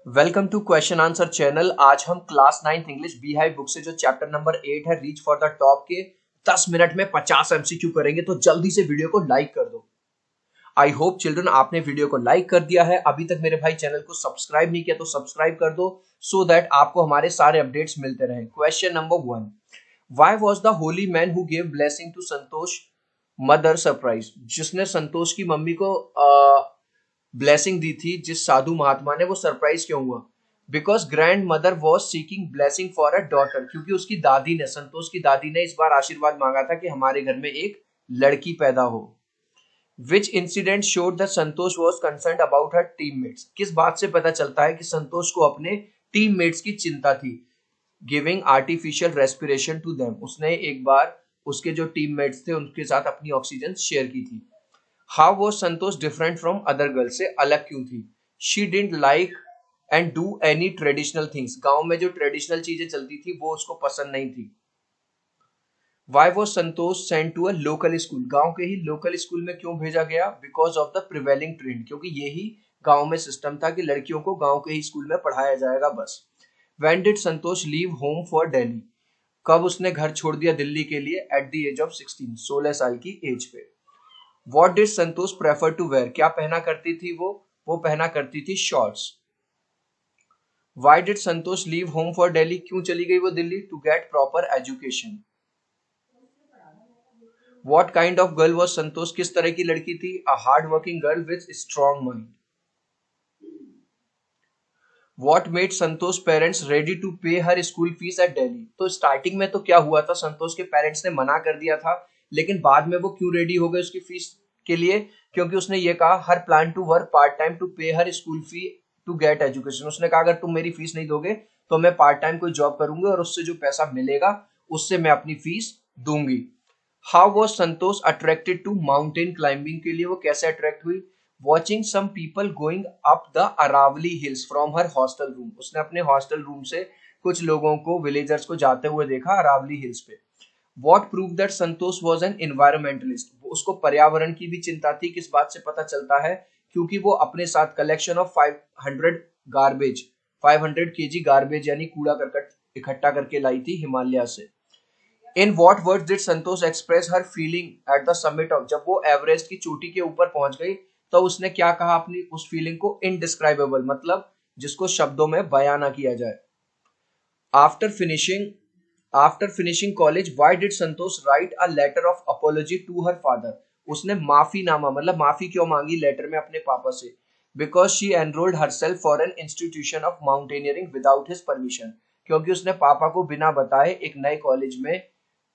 Welcome to question answer channel. आज हम class 9th English beehive book से जो चैप्टर नंबर 8 है रीच फॉर द टॉप के 10 मिनट में 50 एमसीक्यू करेंगे। तो जल्दी से वीडियो को लाइक कर दो। आई होप चिल्ड्रन आपने वीडियो को लाइक कर दिया है। अभी तक मेरे भाई चैनल को सब्सक्राइब नहीं किया तो सब्सक्राइब कर दो सो दैट आपको हमारे सारे अपडेट्स मिलते रहें। Question number 1, why was the holy man who give blessing to Santosh mother surprise? जिसने संतोष की मम्मी को ब्लेसिंग दी थी, जिस साधु महात्मा ने, वो सरप्राइज क्यों हुआ? Because grand mother was seeking blessing for a daughter, क्योंकि उसकी दादी ने, संतोष की दादी ने इस बार आशीर्वाद मांगा था कि हमारे घर में एक लड़की पैदा हो। Which incident showed that Santosh was concern about her teammates? किस बात से पता चलता है कि संतोष को अपने टीममेट्स की चिंता थी? Giving artificial respiration to them, उसने एक बार उसके जो टीममेट्स थे उनके साथ अपनी ऑक्सीजन शेयर की थी। How was Santosh different from other girl, से अलग क्यों थी? She didn't like and do any traditional things, गांव में जो ट्रेडिशनल चीजें चलती थी वो उसको पसंद नहीं थी। Why was Santosh sent to a local school, गांव के ही लोकल स्कूल में क्यों भेजा गया? Because of the prevailing trend, क्योंकि यही गांव में सिस्टम था कि लड़कियों को गांव के ही स्कूल में पढ़ाया जाएगा बस। When did Santosh leave home for Delhi, कब उसने घर छोड़ दिया दिल्ली के लिए? एट द एज ऑफ 16, 16 साल की एज पे। What did Santosh prefer to wear, क्या पहना करती थी वो पहना करती थी shorts. Why did Santosh leave home for Delhi, क्यों चली गई वो Delhi? To get proper education. What kind of girl was Santosh, किस तरह की लड़की थी? A hard working girl with strong mind. What made Santosh parents ready to pay her school fees at Delhi, तो स्टार्टिंग में तो क्या हुआ था, संतोष के पेरेंट्स ने मना कर दिया था, लेकिन बाद में वो क्यों रेडी हो गए उसकी फीस के लिए? क्योंकि उसने ये कहा, her plan to work part time to pay her school fee to get education. उसने कहा अगर तुम मेरी फीस नहीं दोगे तो मैं पार्ट टाइम कोई जॉब करूंगी और उससे जो पैसा मिलेगा उससे मैं अपनी फीस दूंगी। How was Santosh attracted to mountain climbing, के लिए वो कैसे अट्रैक्ट हुई? Watching some people going up the Aravalli hills from her hostel room, उसने अपने हॉस्टल रूम से कुछ लोगों को, विलेजर्स को जाते हुए देखा अरावली हिल्स पे। What prove that Santosh was an environmentalist, उसको पर्यावरण की भी चिंता थी। किस बात से पता चलता है? क्योंकि वो अपने साथ collection of 500 garbage, 500 KG garbage यानी कूड़ा करकट इकट्ठा करके लाई थी हिमालय से। In what words did Santosh express her feeling at the summit of, जब वो एवरेस्ट की चोटी के ऊपर पहुंच गई तो उसने क्या कहा अपनी उस फीलिंग को? इनडिस्क्राइबेबल, मतलब जिसको शब्दों में बयां ना किया जाए। After finishing after finishing college, why did Santosh write a letter of apology to her father, उसने माफीनामा, मतलब माफी क्यों मांगी लेटर में अपने पापा से? Because she enrolled herself for an institution of mountaineering without his permission, क्योंकि उसने पापा को बिना बताए एक नए कॉलेज में,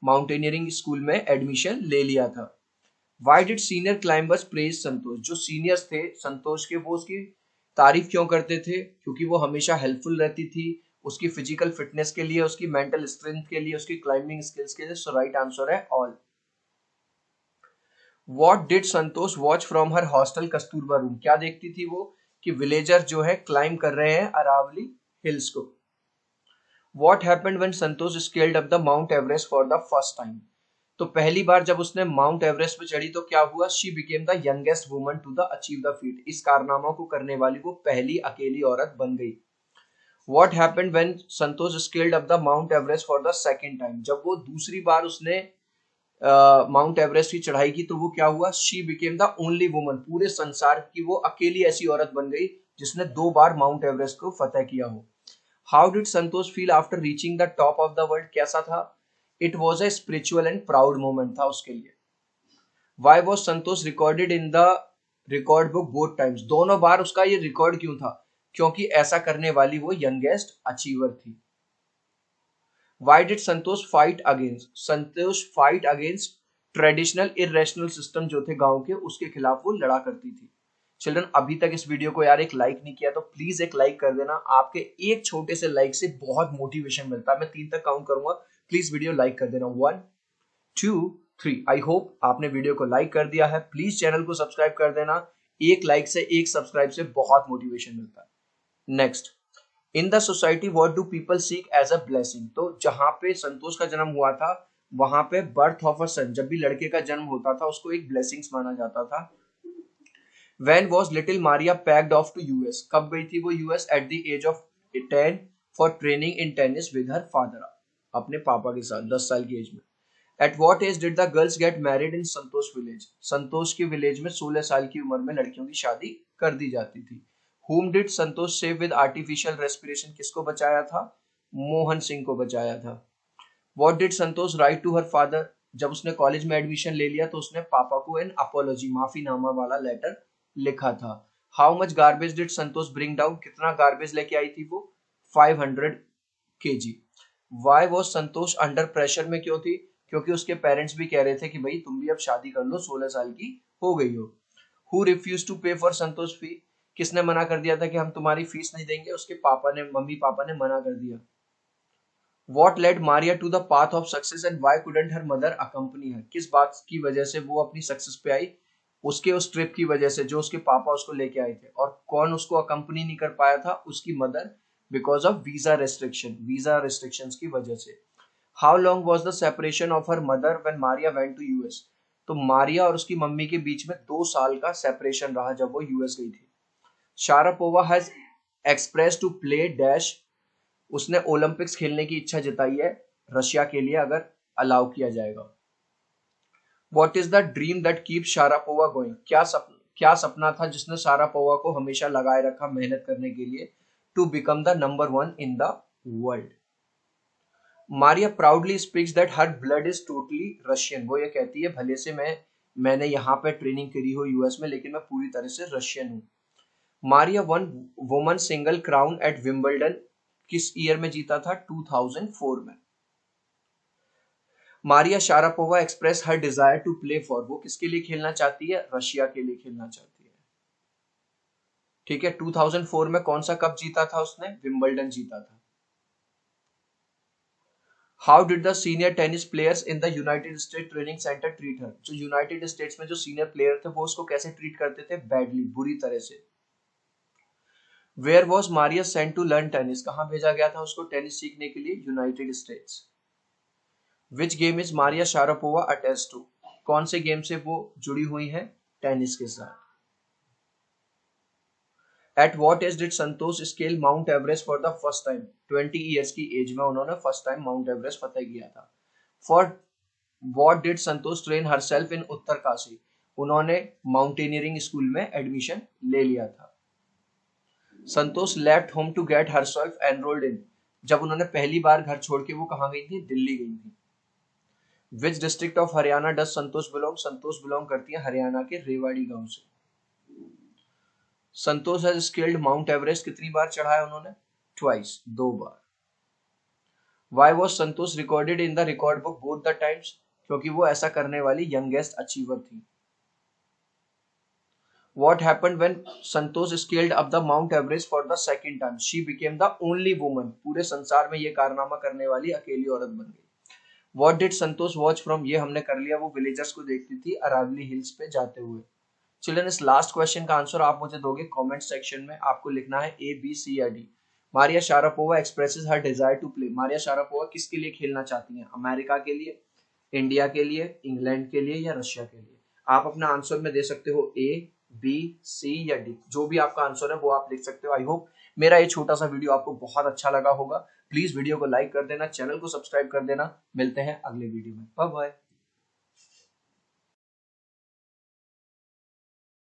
माउंटेनियरिंग स्कूल में एडमिशन ले लिया था। Why did senior climbers praise Santosh, जो सीनियर्स थे संतोष के वो उसकी तारीफ क्यों करते थे? क्योंकि वो हमेशा हेल्पफुल रहती थी उसकी फिजिकल फिटनेस के लिए, उसकी मेंटल स्ट्रेंथ के लिए, उसकी क्लाइंबिंग स्किल्स के लिए। सो राइट आंसर है all. What did Santosh watch from her hostel Kasturba room, क्या देखती थी वो? कि विलेजर जो है क्लाइंब कर रहे हैं अरावली हिल्स को। What happened when Santosh scaled up the mount Everest for the first time, तो पहली बार जब उसने माउंट एवरेस्ट पे चढ़ी तो क्या हुआ? She became the youngest woman to the achieve the feat, इस कारनामा को करने वाली वो पहली अकेली औरत बन गई। What happened when Santosh scaled up the mount Everest for the second time, जब वो दूसरी बार उसने माउंट एवरेस्ट की चढ़ाई की तो वो क्या हुआ? She became the only woman, पूरे संसार की वो अकेली ऐसी औरत बन गई जिसने 2 बार माउंट एवरेस्ट को फतेह किया हो। How did Santosh feel after reaching the top of the world, कैसा था? It was a spiritual and proud moment था उसके लिए। Y was Santosh recorded in the record book both times, दोनों बार उसका ये रिकॉर्ड क्यों था? क्योंकि ऐसा करने वाली वो यंगेस्ट अचीवर थी। Y did Santosh fight against, Santosh fight against traditional irrational system जो थे गांव के, उसके खिलाफ वो लड़ा करती थी। चिल्ड्रन, अभी तक इस वीडियो को यार एक लाइक नहीं किया तो प्लीज एक लाइक कर देना। आपके एक छोटे से लाइक से बहुत मोटिवेशन मिलता है। मैं 3 तक काउंट करूंगा, प्लीज वीडियो लाइक कर देना। 1 2 3। आई होप आपने वीडियो को लाइक कर दिया है। प्लीज चैनल को सब्सक्राइब कर देना। एक लाइक से, एक सब्सक्राइब से बहुत मोटिवेशन मिलता है। Next, in the society what do people seek as a blessing, तो जहां पे संतोष का जन्म हुआ था वहां पे बर्थ ऑफ अ सन, जब भी लड़के का जन्म होता था उसको एक ब्लेसिंग्स माना जाता था। When was little Maria packed off to US? कब गई थी वो US? At the age of 10 for training in tennis with her father. अपने पापा के साथ 10 साल की एज में. At what age did the girls get married in Santosh village? Santosh के विलेज में 16 साल की उम्र में लड़कियों की शादी कर दी जाती थी. Whom did Santosh save with artificial respiration? किसको बचाया था? मोहन सिंह को बचाया था. What did Santosh write to her father? जब उसने कॉलेज में एडमिशन ले लिया तो उसने पापा को एन अपोलॉजी माफीनामा वाला लेटर लिखा था. How much garbage did Santosh bring down? कितना गार्बेज लेके आई थी वो? 500 kg. Y was Santosh under pressure में क्यों थी? क्योंकि उसके पेरेंट्स भी कह रहे थे कि भाई तुम भी अब शादी कर लो, 16 साल की हो गई हो. हु रिफ्यूज टू पे फॉर संतोष फी? किसने मना कर दिया था कि हम तुम्हारी फीस नहीं देंगे? उसके पापा ने, मम्मी पापा ने मना कर दिया. What led Maria to the path of success and why couldn't her mother accompany her? किस बात की वजह से वो अपनी सक्सेस पे आई? उसके उस ट्रिप की वजह से जो उसके पापा उसको लेके आए थे. और कौन उसको अकम्पनी नहीं कर पाया था? उसकी mother, because of visa restrictions की वजह से. How long was the separation of her mother when Maria went to US? तो मारिया और उसकी मम्मी के बीच में 2 साल का सेपरेशन रहा जब वो यूएस गई थी. Sharapova has express to play dash. उसने ओलंपिक्स खेलने की इच्छा जताई है रशिया के लिए अगर अलाउ किया जाएगा. What is the dream that keep Sharapova going? क्या सपना था जिसने शारापोवा को हमेशा लगाए रखा मेहनत करने के लिए? To become the number 1 in the world. Maria proudly speaks that her blood is totally Russian. वो ये कहती है भले से मैंने यहाँ पे ट्रेनिंग करी हो यूएस में, लेकिन मैं पूरी तरह से रशियन हूँ. Maria won woman single crown at Wimbledon किस ईयर में जीता था? 2004 में. Maria Sharapova express her desire to play for. वो किसके लिए खेलना चाहती है? रशिया के लिए खेलना चाहती है. ठीक है. 2004 में कौन सा कप जीता था उसने? विंबलडन जीता था. How did the senior tennis players in the United state training centre treat her? जो यूनाइटेड स्टेट्स में जो सीनियर प्लेयर थे वो उसको कैसे ट्रीट करते थे? बैडली, बुरी तरह से. Where was Maria sent to learn tennis? कहां भेजा गया था उसको टेनिस सीखने के लिए? United States. Which game is Maria Sharapova attach to? कौन से गेम से वो जुड़ी हुई है? टेनिस के साथ. At what age did Santosh scale mount Everest for the first time? 20 years की एज में उन्होंने फर्स्ट टाइम माउंट एवरेस्ट फतेह किया था. For what did Santosh train herself in Uttarkashi? उन्होंने माउंटेनियरिंग स्कूल में एडमिशन ले लिया था. Santosh left home to get herself enrolled in. जब उन्होंने पहली बार घर छोड़ के वो कहाँ गई थी? दिल्ली गई थी. Which district of Haryana does Santosh belong? Santosh belong करती है हरियाणा के रेवाड़ी गांव से. संतोष हैज स्केल्ड माउंट एवरेस्ट कितनी बार चढ़ा है उन्होंने? Twice, 2 bar. Y was Santosh recorded in the record book both the times? क्योंकि वो ऐसा करने वाली यंगेस्ट अचीवर थी. What happened when Santosh scaled up the Mount Everest for the second time? She became the only woman. पूरे संसार में ये कारनामा करने वाली अकेली औरत बन गई. What did Santosh watch from? ये हमने कर लिया. वो विलेजर्स को देखती थी अरावली हिल्स पे जाते हुए. चिल्ड्रन, इस लास्ट क्वेश्चन का आंसर आप मुझे दोगे कमेंट सेक्शन में. आपको लिखना है A, B, C या D. Maria Sharapova expresses her desire to play. Maria Sharapova किसके लिए खेलना चाहती हैं? अमेरिका के लिए, इंडिया के लिए, इंग्लैंड के लिए या रशिया के लिए? आप अपना आंसर में दे सकते हो A, B, C या D. जो भी आपका आंसर है वो आप लिख सकते हो. आई होप मेरा ये छोटा सा वीडियो आपको बहुत अच्छा लगा होगा. प्लीज वीडियो को लाइक कर देना, चैनल को सब्सक्राइब कर देना. मिलते हैं अगले वीडियो में. Bye bye.